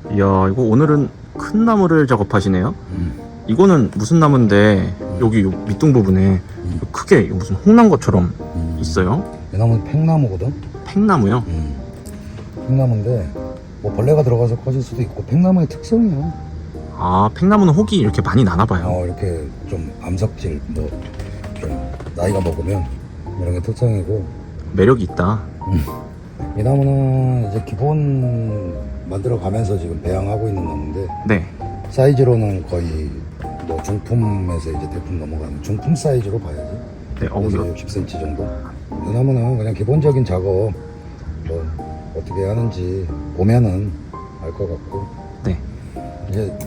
이야, 이거 오늘은 큰 나무를 작업하시네요. 이거는 무슨 나무인데 여기 요 밑둥 부분에 크게 이거 무슨 홍난거처럼 있어요? 이 나무는 팽나무거든. 팽나무요? 팽나무인데 뭐 벌레가 들어가서 커질 수도 있고, 팽나무의 특성이야. 아, 팽나무는 혹이 이렇게 많이 나나 봐요. 이렇게 좀 암석질, 뭐 좀 나이가 먹으면 이런 게 특성이고. 매력이 있다. 이 나무는 이제 기본 만들어 가면서 지금 배양하고 있는 나무인데, 네. 사이즈로는 거의 뭐 중품에서 이제 대품 넘어가는 중품 사이즈로 봐야지. 네, 그래서 60cm 정도. 이 나무는 그냥 기본적인 작업 뭐 어떻게 하는지 보면은 알 것 같고. 네. 이제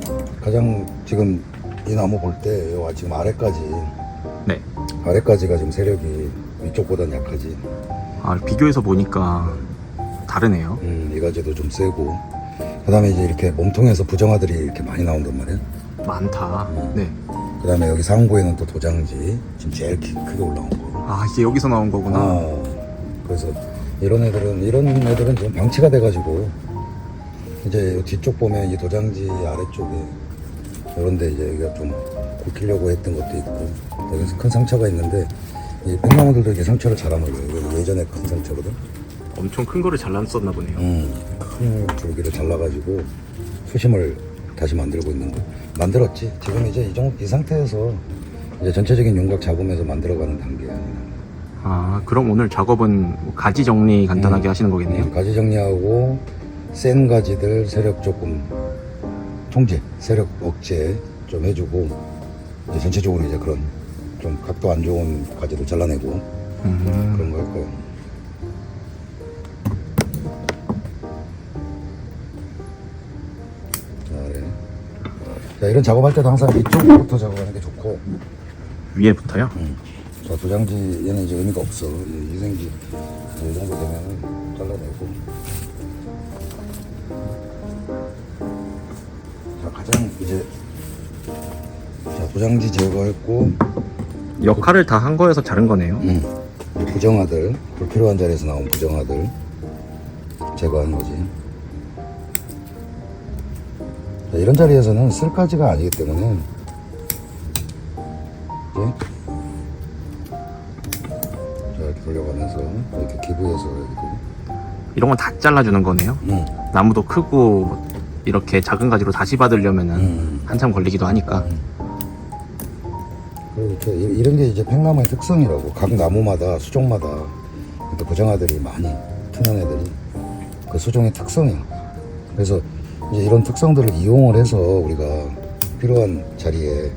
가장 지금 이 나무 볼 때 지금 아래까지, 네. 아래까지가 지금 세력이 위쪽보다는 약하지. 아, 비교해서 보니까 다르네요. 이 가지도 좀 세고, 그 다음에 이제 이렇게 몸통에서 부정화들이 이렇게 많이 나온단 말이야. 많다. 네. 그 다음에 여기 상부에는 또 도장지 지금 제일 크게 올라온 거. 아, 이게 여기서 나온 거구나. 그래서 이런 애들은 지금 방치가 돼가지고, 이제 이 뒤쪽 보면 이 도장지 아래쪽에 이런데 이제 여기가 좀 굵히려고 했던 것도 있고, 여기서 큰 상처가 있는데, 이 팽나무들도 이게 상처를 잘 안 올려요. 이거 예전에 큰 상처거든. 엄청 큰 거를 잘랐었나 보네요. 큰 줄기를 잘라가지고 수심을 다시 만들고 있는 거. 만들었지. 지금 이제 이 상태에서 이제 전체적인 윤곽 잡으면서 만들어가는 단계야. 아, 그럼 오늘 작업은 뭐 가지 정리 간단하게 하시는 거겠네요? 가지 정리하고 센 가지들 세력 조금 통제, 세력 억제 좀 해주고, 이제 전체적으로 이제 그런 좀 각도 안 좋은 가지도 잘라내고 그런 거 할 거예요. 자, 이런 작업할 때도 항상 이쪽부터 작업하는 게 좋고. 위에부터요? 자, 도장지 얘는 이제 의미가 없어. 유생지 이 정도 되면은 잘라내고. 자, 가장 이제 자, 도장지 제거했고, 역할을 다 한 거여서 자른 거네요. 이 부정화들, 불필요한 자리에서 나온 부정화들 제거하는 거지. 자, 이런 자리에서는 쓸 가지가 아니기 때문에 이제 자, 이렇게 돌려가면서 이렇게 기부해서 여기도. 이런 건 다 잘라주는 거네요. 나무도 크고 이렇게 작은 가지로 다시 받으려면은 한참 걸리기도 하니까. 이렇게 이런 게 이제 팽나무의 특성이라고. 각 나무마다 수종마다 이렇게 부정화들이 많이 트는 애들이 그 수종의 특성이야. 그래서 이제 이런 특성들을 이용을 해서 우리가 필요한 자리에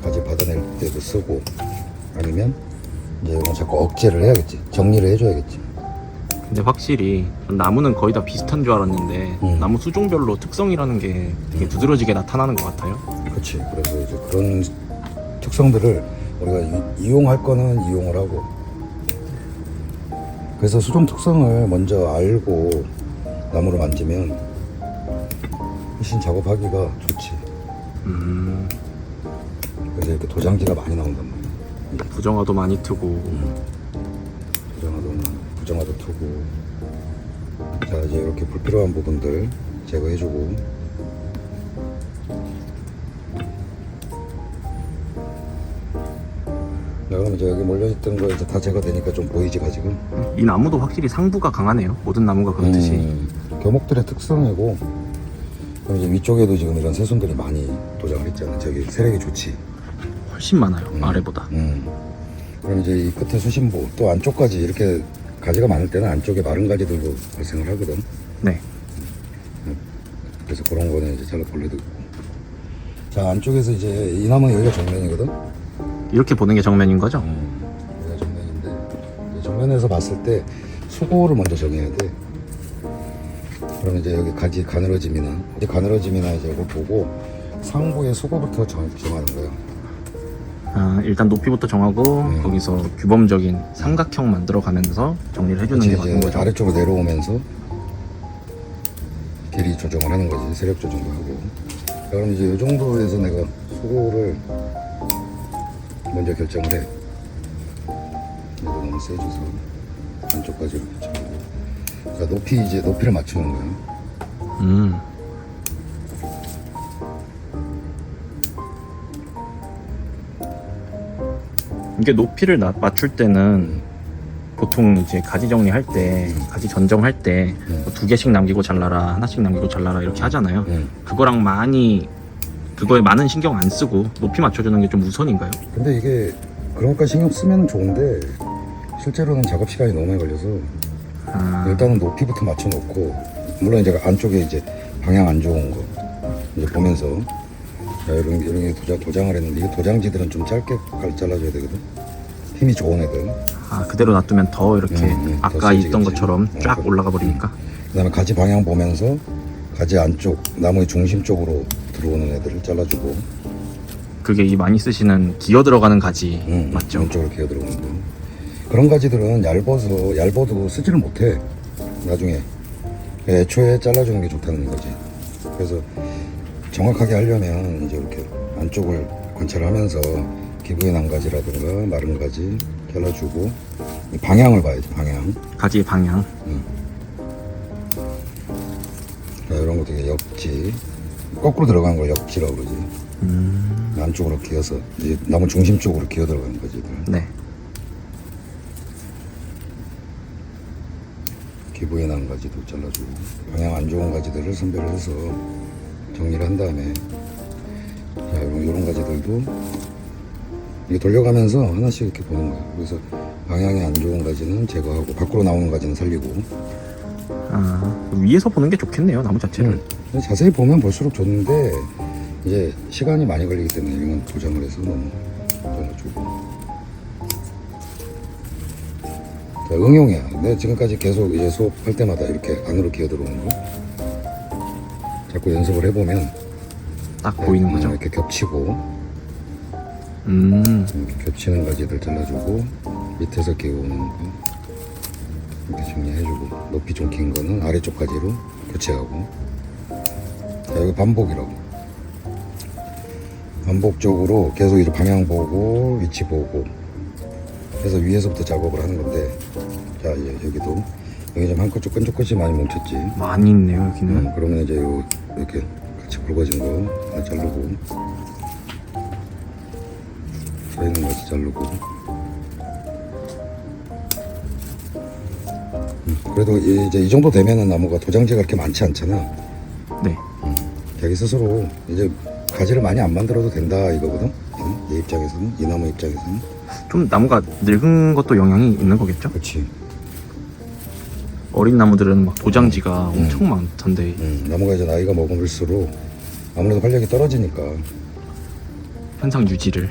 가지 받아낼 때도 쓰고, 아니면 이제 이거 자꾸 억제를 해야겠지. 정리를 해줘야겠지. 근데 확실히 나무는 거의 다 비슷한 줄 알았는데 나무 수종별로 특성이라는 게 되게 두드러지게 나타나는 것 같아요. 그렇지. 그래서 이제 그런 특성들을 우리가 이용할 거는 이용을 하고, 그래서 수종 특성을 먼저 알고 나무를 만지면 훨씬 작업하기가 좋지. 그래서 이렇게 도장지가 많이 나온단 말이야. 부정화도 많이 트고. 부정화도 트고. 자, 이제 이렇게 불필요한 부분들 제거해주고. 자, 그럼 이제 여기 몰려있던 거 이제 다 제거되니까 좀 보이지, 가지고. 이 나무도 확실히 상부가 강하네요. 모든 나무가 그렇듯이. 교목들의 특성이고. 그럼 이제 위쪽에도 지금 이런 새순들이 많이 도장을 했잖아. 저기 세력이 좋지. 훨씬 많아요. 아래보다. 그럼 이제 이 끝에 수심부 또 안쪽까지 이렇게 가지가 많을 때는 안쪽에 마른 가지들도 발생을 하거든. 네. 그래서 그런 거는 이제 잘라 벌레도 있고. 자, 안쪽에서 이제 이 나무는 여기가 정면이거든. 이렇게 보는 게 정면인 거죠? 여기가 정면인데, 이제 정면에서 봤을 때 수고를 먼저 정해야 돼. 그러면 이제 여기 가지 가늘어짐이나 이제 이걸 보고 상부의 수고부터 정하는 거야. 아, 일단 높이부터 정하고 거기서 규범적인 삼각형 만들어 가면서 정리를 해주는 게 맞는 거죠. 아래쪽으로 내려오면서 길이 조정을 하는 거지. 세력 조정도 하고. 그럼 이제 이 정도에서 내가 수고를 먼저 결정을 해. 얘도 너무 세져서 안쪽까지 이렇게. 자, 높이를 맞추는 거야. 이게 높이를 맞출 때는 보통 이제 가지 정리할 때, 가지 전정할 때 뭐 2개씩 남기고 잘라라, 하나씩 남기고 잘라라 이렇게 하잖아요. 그거랑 그거에 많은 신경 안 쓰고 높이 맞춰주는 게 좀 우선인가요? 근데 이게 그런 것까지 신경 쓰면 좋은데 실제로는 작업 시간이 너무 많이 걸려서 일단은 높이부터 맞춰놓고, 물론 이제 안쪽에 이제 방향 안 좋은 거 이제 보면서 자, 이런 게 도장을 했는데, 이 도장지들은 좀 짧게 잘라줘야 되거든. 힘이 좋은 애들. 그대로 놔두면 더 이렇게 아까 더 있던 세지겠지. 것처럼 쫙 올라가 버리니까. 그다음에 가지 방향 보면서 가지 안쪽 나무의 중심 쪽으로 들어오는 애들을 잘라주고, 그게 이 많이 쓰시는 기어 들어가는 가지 맞죠? 안쪽으로 기어 들어오는 거. 그런 가지들은 얇아도 쓰지를 못해. 나중에 애초에 잘라주는 게 좋다는 거지. 그래서 정확하게 하려면 이제 이렇게 안쪽을 관찰하면서 기부에 난 가지라든가 마른 가지 잘라주고, 이 방향을 봐야지. 방향. 가지의 방향. 자, 이런 것도 이게 역지, 거꾸로 들어간 걸 역지라고 그러지. 안쪽으로 기어서 이제 나무 중심 쪽으로 기어 들어가는 거지. 네. 기부에 난 가지도 잘라주고, 방향 안 좋은 가지들을 선별을 해서 정리를 한 다음에, 자, 이런 가지들도 이게 돌려가면서 하나씩 이렇게 보는 거예요. 그래서 방향이 안 좋은 가지는 제거하고, 밖으로 나오는 가지는 살리고. 위에서 보는 게 좋겠네요, 나무 자체를. 자세히 보면 볼수록 좋은데 이제 시간이 많이 걸리기 때문에 이건 도장을 해서 너무 잘라주고. 자, 응용이야. 내가 지금까지 계속 이제 수업할 때마다 이렇게 안으로 기어 들어오는 거 자꾸 연습을 해보면 딱 보이는 거죠. 이렇게 겹치고, 이렇게 겹치는 가지들 잘라주고, 밑에서 기어오는 거 이렇게 정리해주고, 높이 좀 긴 거는 아래쪽 가지로 교체하고. 자, 이거 반복이라고. 반복적으로 계속 이제 방향 보고 위치 보고 해서 위에서부터 작업을 하는 건데, 자, 이제 여기도 여기 좀 한 컷 좀 끈적끈적 많이 뭉쳤지. 많이 있네요, 여기는. 그러면 이제 이렇게 같이 굵어진 거 하나 자르고, 사이는 같이 자르고. 그래도 이제 이 정도 되면은 나무가 도장지가 그렇게 많지 않잖아. 네. 자기 스스로 이제 가지를 많이 안 만들어도 된다 이거거든. 얘 입장에서는, 이 나무 입장에서는. 좀 나무가 늙은 것도 영향이 있는 거겠죠? 그렇지. 어린 나무들은 막 도장지가 엄청 많던데. 나무가 이제 나이가 먹을수록 아무래도 활력이 떨어지니까 현상 유지를.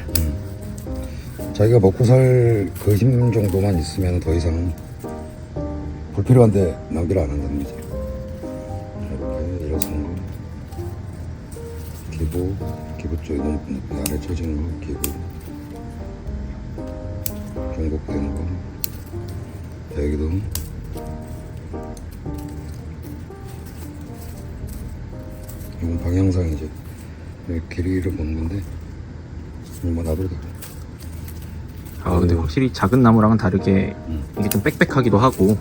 자기가 먹고 살 그 힘 정도만 있으면 더 이상 불필요한데 낭비를 안 한다는 거지. 이렇게 일어선 거, 기부 쪽에 너무 높이 아래 쳐지는 거, 기부, 중복되는 거. 자, 여기도 이건 방향상 이제 길이를 보는 건데, 뭐 놔둬도 돼. 근데 확실히 작은 나무랑은 다르게 이게 좀 빽빽하기도 하고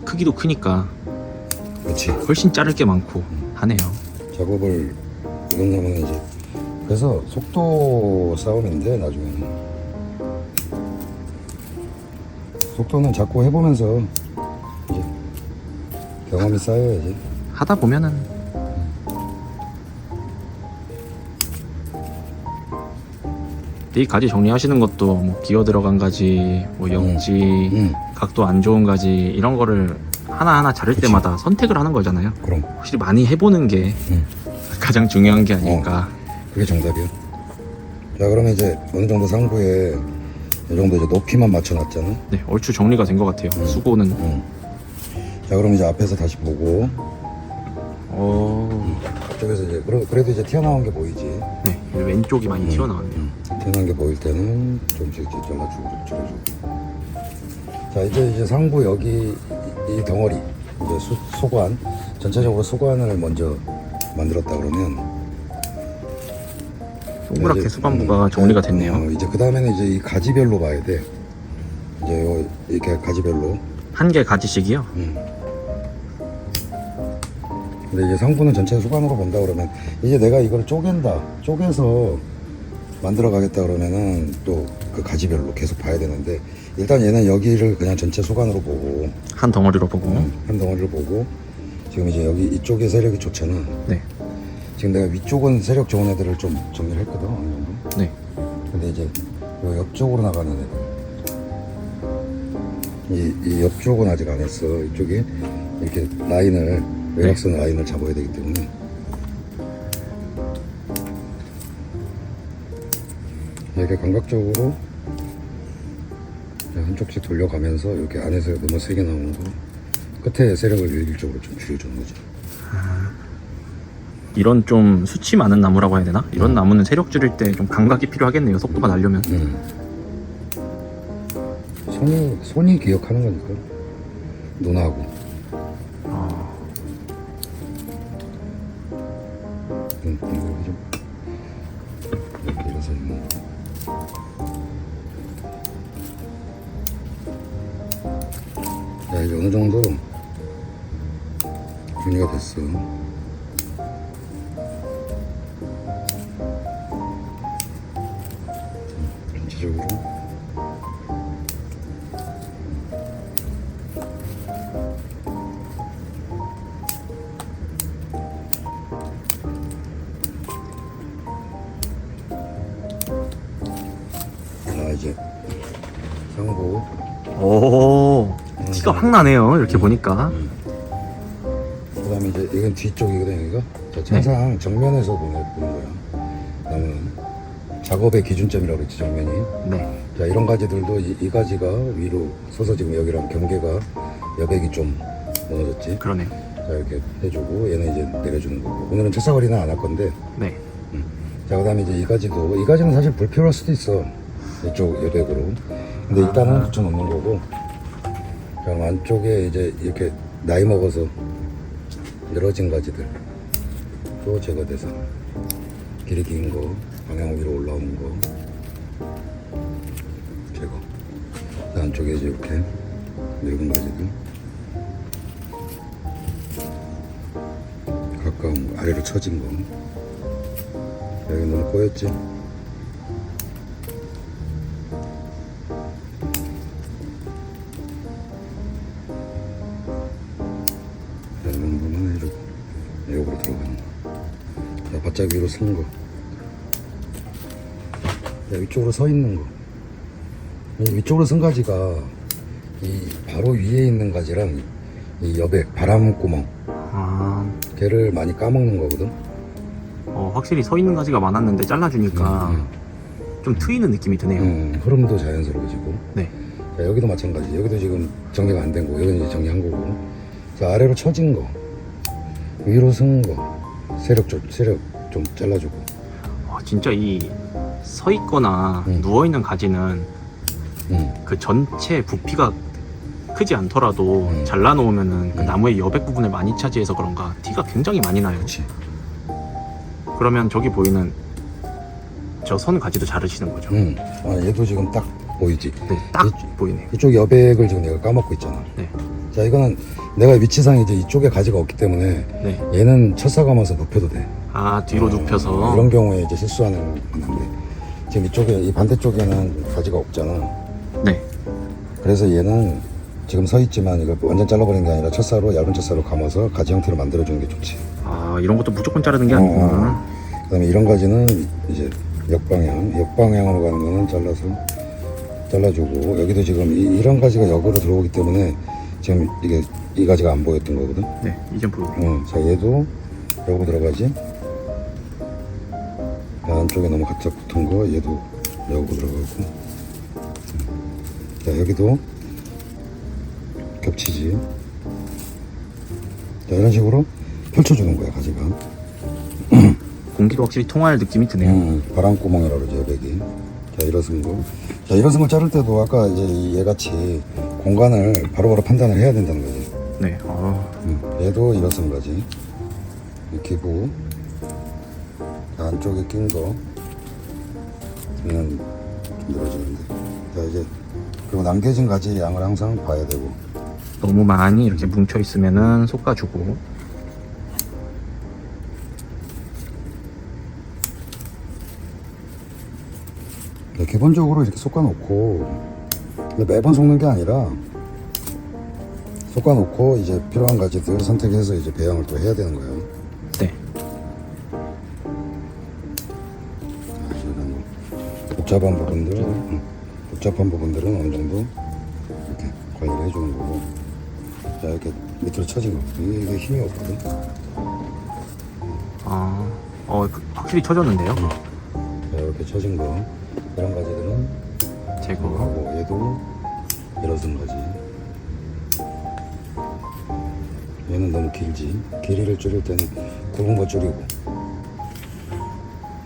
크기도 크니까 그렇지. 훨씬 자를 게 많고 하네요. 작업을 이런 나무는 이제 그래서 속도 싸움인데, 나중에는 속도는 자꾸 해보면서 이제 경험이 쌓여야지. 하다 보면은 이 가지 정리하시는 것도 뭐 기어 들어간 가지, 뭐 역지, 각도 안 좋은 가지 이런 거를 하나하나 자를 그치. 때마다 선택을 하는 거잖아요. 그럼 확실히 많이 해보는 게 가장 중요한 게 아닐까. 그게 정답이야. 자, 그러면 이제 어느 정도 상부에 이 정도 이제 높이만 맞춰놨잖아. 네, 얼추 정리가 된 것 같아요. 수고는. 자, 그럼 이제 앞에서 다시 보고, 앞쪽에서 이제 그래도 이제 튀어나온 게 보이지. 네, 왼쪽이 많이 튀어나왔네요. 튀어나온 게 보일 때는 좀씩 이제 잘라주고 좀 줄여주고. 자, 이제 상부 여기 이 덩어리 이제 소관, 전체적으로 소관을 먼저 만들었다 그러면 동그랗게 이제, 수반부가 정리가 됐네요. 이제 그 다음에는 이제 이 가지별로 봐야 돼. 이제 이렇게 가지별로. 한 개 가지씩이요? 근데 이제 상부는 전체 수관으로 본다 그러면, 이제 내가 이걸 쪼개서 만들어 가겠다 그러면은 또 그 가지별로 계속 봐야 되는데 일단 얘는 여기를 그냥 전체 소관으로 보고 한 덩어리로 보고. 한 덩어리를 보고 지금 이제 여기 이쪽에 세력이 좋잖아. 네. 지금 내가 위쪽은 세력 좋은 애들을 좀 정리를 했거든 어느 정도. 네. 근데 이제 요 옆쪽으로 나가는 애들 이 옆쪽은 아직 안 했어. 이쪽에 이렇게 라인을 외곽선 라인을 잡아야 되기 때문에 이렇게 감각적으로 한쪽씩 돌려가면서 이렇게 안에서 너무 세게 나오는 거 끝에 세력을 일률적으로 좀 줄여주는 거죠. 이런 좀 수치 많은 나무라고 해야 되나? 이런 나무는 세력 줄일 때 좀 감각이 필요하겠네요. 속도가 나려면. 손이 기억하는 거니까 눈하고. 이렇게 좀 이렇게 일어서 있는. 야 이제 어느 정도 정리가 됐어. 전체적으로 자 이제 상부 오, 티가 확 나네요. 이렇게 보니까. 그 다음에 이제 이건 뒤쪽이거든 여기가. 자, 항상 정면에서 보는 거야. 나무는 작업의 기준점이라고 그랬지 정면이. 네. 자 이런 가지들도 이 가지가 위로 서서 지금 여기랑 경계가 여백이 좀 무너졌지. 그러네. 자 이렇게 해주고 얘는 이제 내려주는 거고. 오늘은 채사거리는 안 할 건데. 네. 자 그다음에 이제 이 가지는 사실 불필요할 수도 있어. 이쪽 여백으로. 근데 일단은 붙여놓는 거고. 자 그럼 안쪽에 이제 이렇게 나이 먹어서 늘어진 가지들 또 제거돼서 길이 긴 거, 방향 위로 올라오는 거 제거. 자, 안쪽에 이제 이렇게 늙은 가지들 가까운 거, 아래로 처진 거. 여기 너무 꼬였지? 이런 거는 해주고 요거로 들어가는 거. 자, 바짝 위로 쓴 거. 자, 위쪽으로 서 있는 거. 이 위쪽으로 쓴 가지가 이 바로 위에 있는 가지랑 이 여백 바람구멍 걔를 많이 까먹는 거거든. 확실히 서 있는 가지가 많았는데 잘라주니까 좀 트이는 느낌이 드네요. 흐름도 자연스러워지고. 네. 자, 여기도 마찬가지. 여기도 지금 정리가 안 된 거. 여기는 이제 정리한 거고. 자, 아래로 처진 거, 위로 쓴 거, 세력 좀 잘라주고. 진짜 이 서 있거나 누워 있는 가지는 그 전체 부피가 크지 않더라도 잘라 놓으면은 그 나무의 여백 부분을 많이 차지해서 그런가 티가 굉장히 많이 나요. 그렇지. 그러면 저기 보이는 저 선 가지도 자르시는 거죠? 아, 얘도 지금 딱 보이지? 네, 딱 보이네요. 이쪽 여백을 지금 내가 까먹고 있잖아. 네. 자, 이거는 내가 위치상 이제 이쪽에 가지가 없기 때문에 네. 얘는 첫사 감아서 눕혀도 돼. 아, 뒤로 눕혀서. 이런 경우에 이제 실수하는 건데 지금 이쪽에 이 반대쪽에는 가지가 없잖아. 네. 그래서 얘는 지금 서 있지만 이걸 완전 잘라버리는 게 아니라 첫사로 얇은 첫사로 감아서 가지 형태로 만들어주는 게 좋지. 아, 이런 것도 무조건 자르는 게 아니구나. 그다음에 이런 가지는 이제 역방향으로 가는 거는 잘라주고 여기도 지금 이런 가지가 역으로 들어오기 때문에 지금 이게 이 가지가 안 보였던 거거든. 네, 이제 보이네요. 자, 얘도 여기 들어가지. 자, 안쪽에 너무 가짝 붙은 거 얘도 여기 들어가고. 자, 여기도 겹치지. 자, 이런 식으로 펼쳐주는 거야 가지가. 공기도 확실히 통할 느낌이 드네요. 바람구멍이라고 그러죠 여백이. 자, 일어선 거. 자, 일어선 거 자를 때도 아까 이제 얘같이 공간을 바로바로 판단을 해야 된다는 거지. 네. 얘도 일어선 거지. 이 기부. 자, 안쪽에 낀 거. 얘는 좀 늘어지는데. 자, 이제 그리고 남겨진 가지 양을 항상 봐야 되고. 너무 많이 이렇게 뭉쳐 있으면은 솎아주고. 네, 기본적으로 이렇게 솎아놓고 근데 매번 솎는 게 아니라 솎아놓고 이제 필요한 가지들 선택해서 이제 배양을 또 해야 되는 거예요. 네. 이런 복잡한 부분들은 어느 정도 이렇게 관리를 해주는 거고, 자 이렇게 밑으로 쳐진 거 이게 힘이 없거든. 확실히 쳐졌는데요. 자 이렇게 쳐진 거 이런 가지들은 제거. 하고 얘도 일어선 거지. 얘는 너무 길지. 길이를 줄일 때는 굵은 거 줄이고.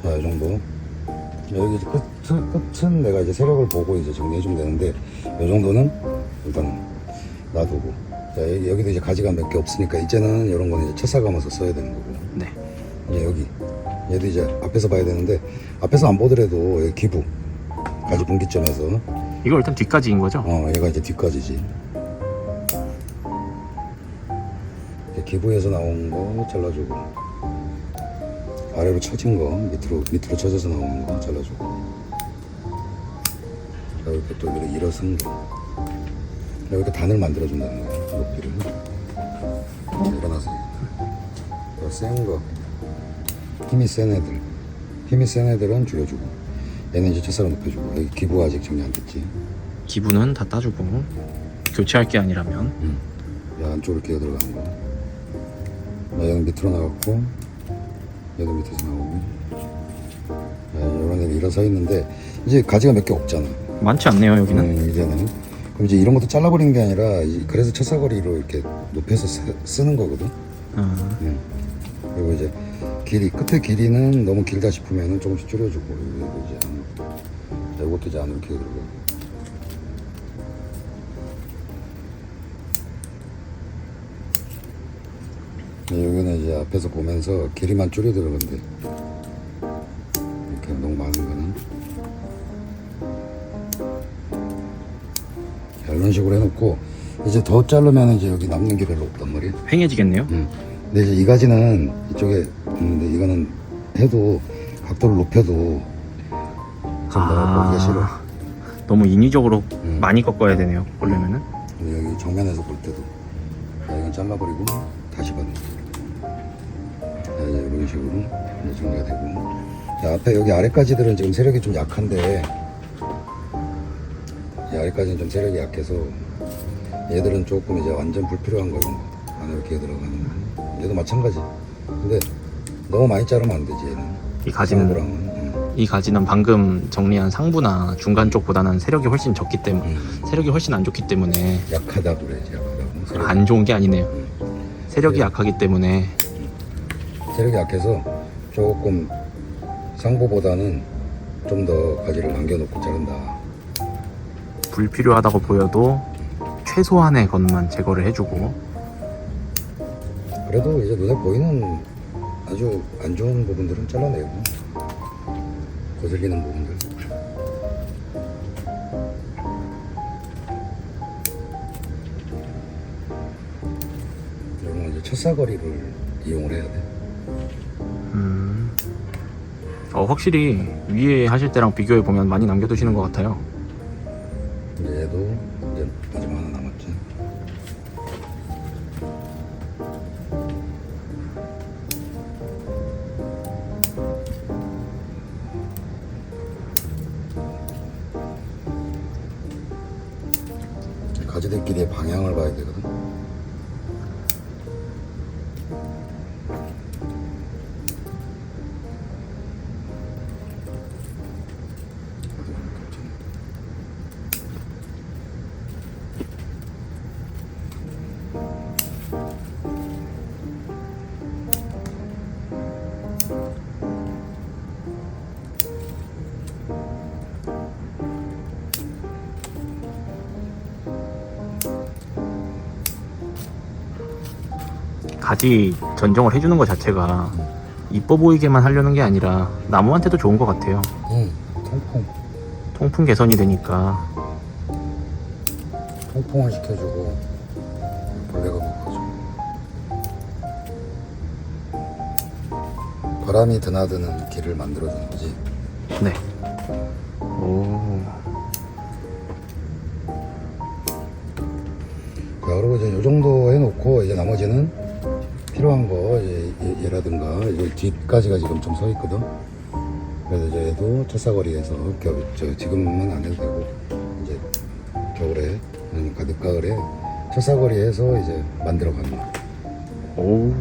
자, 이 정도. 여기 이제 끝은 내가 이제 세력을 보고 이제 정리해주면 되는데, 이 정도는 일단 놔두고. 자, 여기도 이제 가지가 몇 개 없으니까, 이제는 이런 거는 이제 채사 감아서 써야 되는 거고. 네. 이제 여기. 얘도 이제 앞에서 봐야 되는데, 앞에서 안 보더라도 여기 기부. 가지 분기점에서. 이거 일단 뒷가지인 거죠? 얘가 이제 뒷가지지. 기부에서 나온 거 잘라주고, 아래로 쳐진 거 밑으로 쳐져서 나오는 거 잘라주고, 자, 이렇게 또 일어선 거 이렇게 단을 만들어준다는 거야. 높이를 일어나서 센 거, 힘이 센 애들은 줄여주고, 얘는 이제 채사로 높여주고. 여기 기부 아직 정리 안 됐지. 기부는 다 따주고 교체할 게 아니라면. 안쪽으로 기어 들어가는 거. 얘는 밑으로 나갔고, 얘도 밑에서 나오고. 이런 애들 일어서 있는데, 이제 가지가 몇 개 없잖아. 많지 않네요 여기는. 이제는. 그럼 이제 이런 것도 잘라버리는 게 아니라, 그래서 채사거리로 이렇게 높여서 쓰는 거거든. 그리고 이제 끝에 길이는 너무 길다 싶으면 조금씩 줄여주고, 이거 이제 안으로. 자, 이것도 이제 안으로 기어 들어가고. 여기는 이제 앞에서 보면서 길이만 줄여 들어간대. 이렇게 너무 많은 거는. 자, 이런 식으로 해놓고, 이제 더 자르면 이제 여기 남는 게 별로 없단 말이야. 횡해지겠네요. 근데 이제 이 가지는 이쪽에 있는데, 이거는 해도 각도를 높여도 좀 더 보기가 싫어. 너무 인위적으로 많이 꺾어야 되네요 보려면은. 여기 정면에서 볼 때도. 자, 이건 잘라버리고 다시 받는. 자, 이제 이런 식으로 이제 정리가 되고. 자, 앞에 여기 아래까지들은 지금 세력이 좀 약한데, 이 아래까지는 좀 세력이 약해서 얘들은 조금 이제 완전 불필요한 거, 이런 거 안에 이렇게 들어가는 거. 얘도 마찬가지. 근데 너무 많이 자르면 안 되지. 얘는 이 가지는 방금 정리한 상부나 중간 쪽보다는 세력이 훨씬 적기 때문에 세력이 훨씬 안 좋기 때문에. 약하다고 그래야지. 약하다고. 안 좋은 게 아니네요. 세력이 약하기 때문에. 세력이 약해서 조금 상부보다는 좀 더 가지를 남겨놓고 자른다. 불필요하다고 보여도 최소한의 것만 제거를 해주고. 그래도 이제 눈에 보이는 아주 안 좋은 부분들은 잘라내고, 거슬리는 부분들. 이런 건 이제 첫사거리를 이용을 해야 돼. 확실히 위에 하실 때랑 비교해 보면 많이 남겨두시는 것 같아요. 이제 얘도 이제 마지막 하나 남았지. 가지들끼리의 방향을 봐야 되거든. 가지 전정을 해주는 것 자체가 이뻐 보이게만 하려는 게 아니라 나무한테도 좋은 것 같아요. 통풍 개선이 되니까. 통풍을 시켜주고 벌레가 못 가죠. 바람이 드나드는 길을 만들어주는 거지. 네. 오. 자, 그리고 이제 요 정도 해놓고 이제 나머지는 필요한 거 얘라든가 이거 뒤까지가 지금 좀 서 있거든. 그래서 이제 얘도 첫사거리에서 지금은 안 해도 되고 이제 겨울에 그러니까 늦가을에 첫사거리에서 이제 만들어 가는 거. 오.